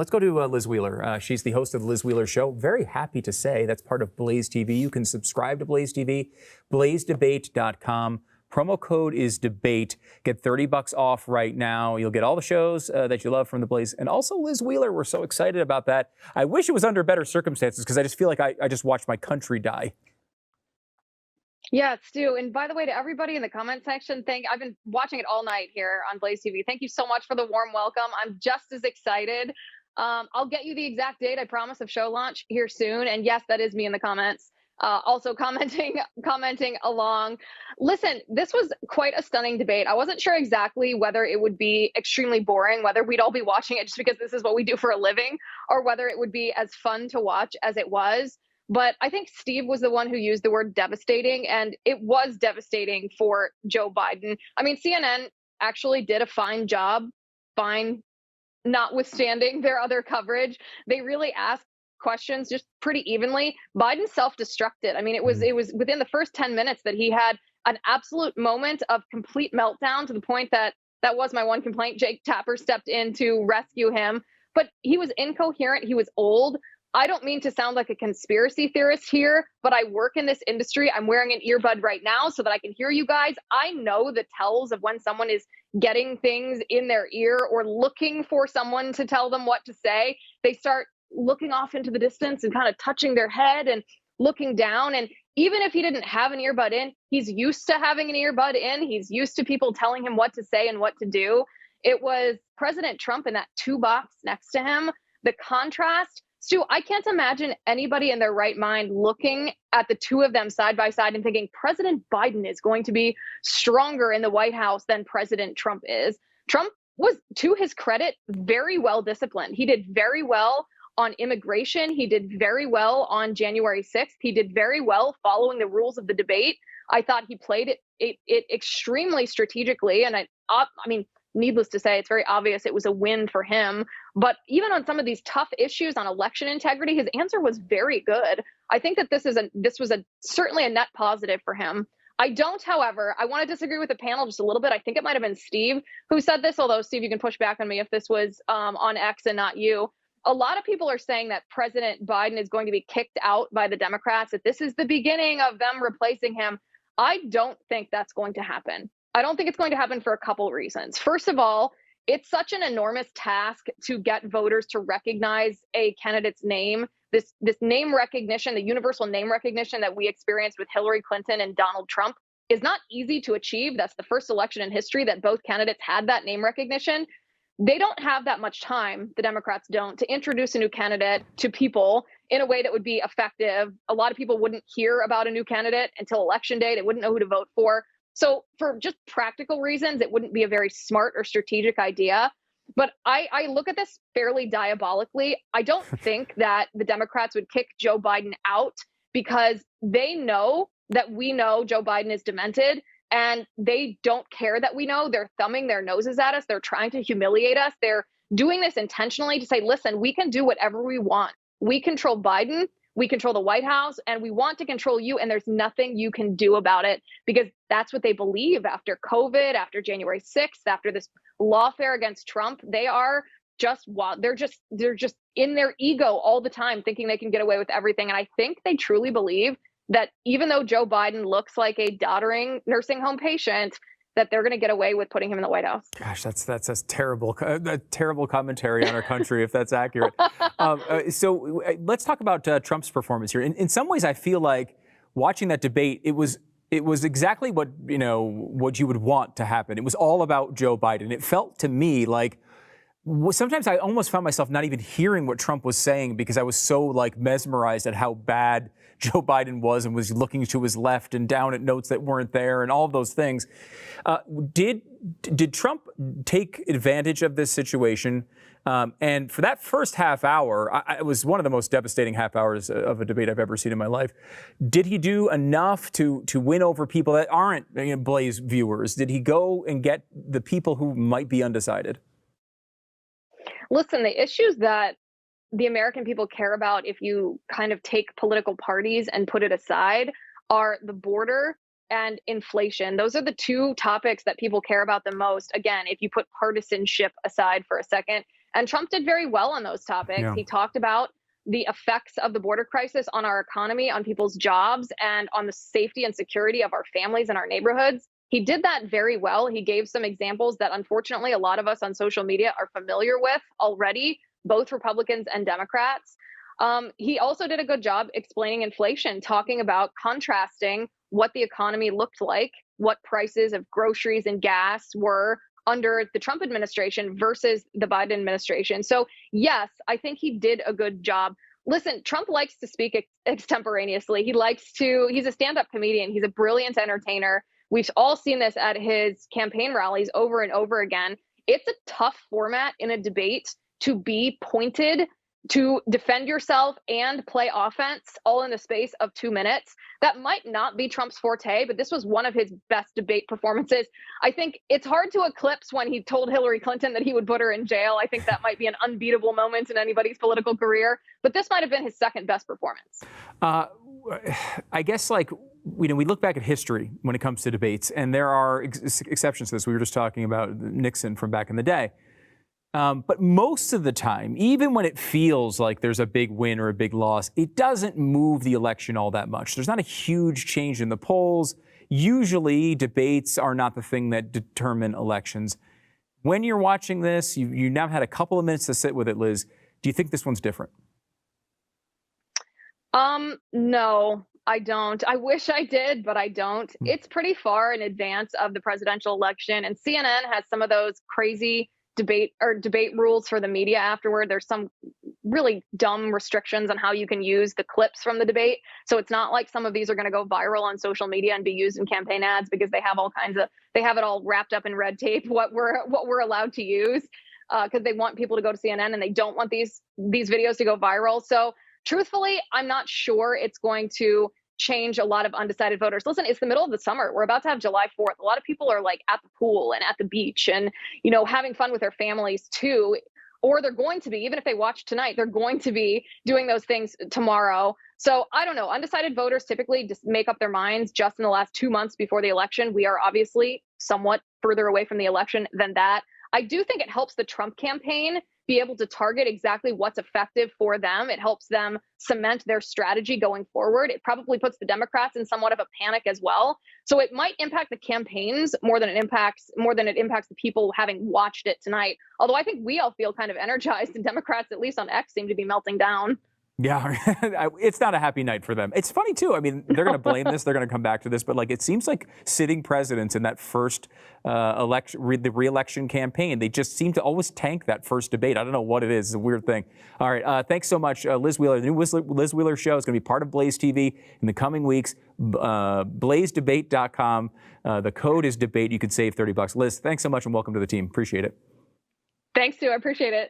Let's go to Liz Wheeler. She's the host of the Liz Wheeler Show. Very happy to say that's part of BlazeTV. You can subscribe to BlazeTV, blazedebate.com. Promo code is debate. Get $30 off right now. You'll get all the shows that you love from the Blaze. And also Liz Wheeler. We're so excited about that. I wish it was under better circumstances because I just feel like I just watched my country die. Yeah, Stu. And by the way, to everybody in the comment section, I've been watching it all night here on Blaze TV. Thank you so much for the warm welcome. I'm just as excited. I'll get you the exact date, I promise, of show launch here soon. And yes, that is me in the comments. Also commenting along. Listen, this was quite a stunning debate. I wasn't sure exactly whether it would be extremely boring, whether we'd all be watching it just because this is what we do for a living, or whether it would be as fun to watch as it was. But I think Steve was the one who used the word devastating, and it was devastating for Joe Biden. I mean, CNN actually did a fine job, notwithstanding their other coverage. They really asked questions just pretty evenly. Biden self-destructed. I mean, it was within the first 10 minutes that he had an absolute moment of complete meltdown, to the point that was my one complaint. Jake Tapper stepped in to rescue him, but he was incoherent. He was old. I don't mean to sound like a conspiracy theorist here, but I work in this industry. I'm wearing an earbud right now so that I can hear you guys. I know the tells of when someone is getting things in their ear or looking for someone to tell them what to say. They start looking off into the distance and kind of touching their head and looking down. And even if he didn't have an earbud in, he's used to having an earbud in. He's used to people telling him what to say and what to do. It was President Trump in that 2 box next to him. The contrast, Stu, I can't imagine anybody in their right mind looking at the two of them side by side and thinking President Biden is going to be stronger in the White House than President Trump is. Trump was, to his credit, very well disciplined. He did very well on immigration. He did very well on January 6th. He did very well following the rules of the debate. I thought he played it extremely strategically. And I mean, needless to say, it's very obvious it was a win for him. But even on some of these tough issues on election integrity, his answer was very good. I think that this was certainly a net positive for him. I don't, however, I want to disagree with the panel just a little bit. I think it might have been Steve who said this, although Steve, you can push back on me if this was on X and not you. A lot of people are saying that President Biden is going to be kicked out by the Democrats, that this is the beginning of them replacing him. I don't think that's going to happen. I don't think it's going to happen for a couple reasons. First of all, it's such an enormous task to get voters to recognize a candidate's name. This name recognition, the universal name recognition that we experienced with Hillary Clinton and Donald Trump, is not easy to achieve. That's the first election in history that both candidates had that name recognition. They don't have that much time, the Democrats don't, to introduce a new candidate to people in a way that would be effective. A lot of people wouldn't hear about a new candidate until election day. They wouldn't know who to vote for. So for just practical reasons, it wouldn't be a very smart or strategic idea. But I look at this fairly diabolically. I don't think that the Democrats would kick Joe Biden out because they know that we know Joe Biden is demented, and they don't care that we know. They're thumbing their noses at us. They're trying to humiliate us. They're doing this intentionally to say, listen, we can do whatever we want. We control Biden. We control the White House, and we want to control you, and there's nothing you can do about it, because that's what they believe after COVID, after January 6th, after this lawfare against Trump. They are just wild. They're just in their ego all the time, thinking they can get away with everything. And I think they truly believe that even though Joe Biden looks like a doddering nursing home patient, that they're going to get away with putting him in the White House. Gosh, that's a terrible commentary on our country, if that's accurate. So let's talk about Trump's performance here. In some ways, I feel like watching that debate, it was exactly what you would want to happen. It was all about Joe Biden. It felt to me like sometimes I almost found myself not even hearing what Trump was saying because I was so mesmerized at how bad Joe Biden was and was looking to his left and down at notes that weren't there and all of those things. Did Trump take advantage of this situation? And for that first half hour, it was one of the most devastating half hours of a debate I've ever seen in my life. Did he do enough to win over people that aren't Blaze viewers? Did he go and get the people who might be undecided? Listen, the issues that the American people care about, if you kind of take political parties and put it aside, are the border and inflation. Those are the two topics that people care about the most. Again, if you put partisanship aside for a second, And Trump did very well on those topics. Yeah. He talked about the effects of the border crisis on our economy, on people's jobs, and on the safety and security of our families and our neighborhoods. He did that very well. He gave some examples that unfortunately a lot of us on social media are familiar with already, both Republicans and Democrats. He also did a good job explaining inflation, talking about contrasting what the economy looked like, what prices of groceries and gas were under the Trump administration versus the Biden administration. So, yes, I think he did a good job. Listen, Trump likes to speak extemporaneously. He's a stand up comedian. He's a brilliant entertainer. We've all seen this at his campaign rallies over and over again. It's a tough format in a debate to be pointed, to defend yourself and play offense all in the space of 2 minutes. That might not be Trump's forte, but this was one of his best debate performances. I think it's hard to eclipse when he told Hillary Clinton that he would put her in jail. I think that might be an unbeatable moment in anybody's political career, but this might have been his second best performance. I guess, like, we look back at history when it comes to debates, and there are exceptions to this. We were just talking about Nixon from back in the day. But most of the time, even when it feels like there's a big win or a big loss, it doesn't move the election all that much. There's not a huge change in the polls. Usually, debates are not the thing that determine elections. When you're watching this, you now had a couple of minutes to sit with it, Liz. Do you think this one's different? No, I don't. I wish I did, but I don't. It's pretty far in advance of the presidential election, and CNN has some of those crazy debate rules for the media afterward. There's some really dumb restrictions on how you can use the clips from the debate. So it's not like some of these are going to go viral on social media and be used in campaign ads, because they have it all wrapped up in red tape, what we're allowed to use, because they want people to go to CNN and they don't want these videos to go viral. So truthfully, I'm not sure it's going to change a lot of undecided voters. Listen, it's the middle of the summer. We're about to have July 4th. A lot of people are like at the pool and at the beach and, having fun with their families too. Or they're going to be, even if they watch tonight, they're going to be doing those things tomorrow. So I don't know. Undecided voters typically just make up their minds just in the last 2 months before the election. We are obviously somewhat further away from the election than that. I do think it helps the Trump campaign be able to target exactly what's effective for them. It helps them cement their strategy going forward. It probably puts the Democrats in somewhat of a panic as well. So it might impact the campaigns more than it impacts the people having watched it tonight. Although I think we all feel kind of energized, and Democrats, at least on X, seem to be melting down. Yeah, it's not a happy night for them. It's funny, too. I mean, they're going to blame this. They're going to come back to this. But, it seems like sitting presidents in that first the re-election campaign, they just seem to always tank that first debate. I don't know what it is. It's a weird thing. All right. Thanks so much, Liz Wheeler. The new Liz Wheeler show is going to be part of BlazeTV in the coming weeks. BlazeDebate.com. The code is debate. You could save $30. Liz, thanks so much and welcome to the team. Appreciate it. Thanks, Stu. I appreciate it.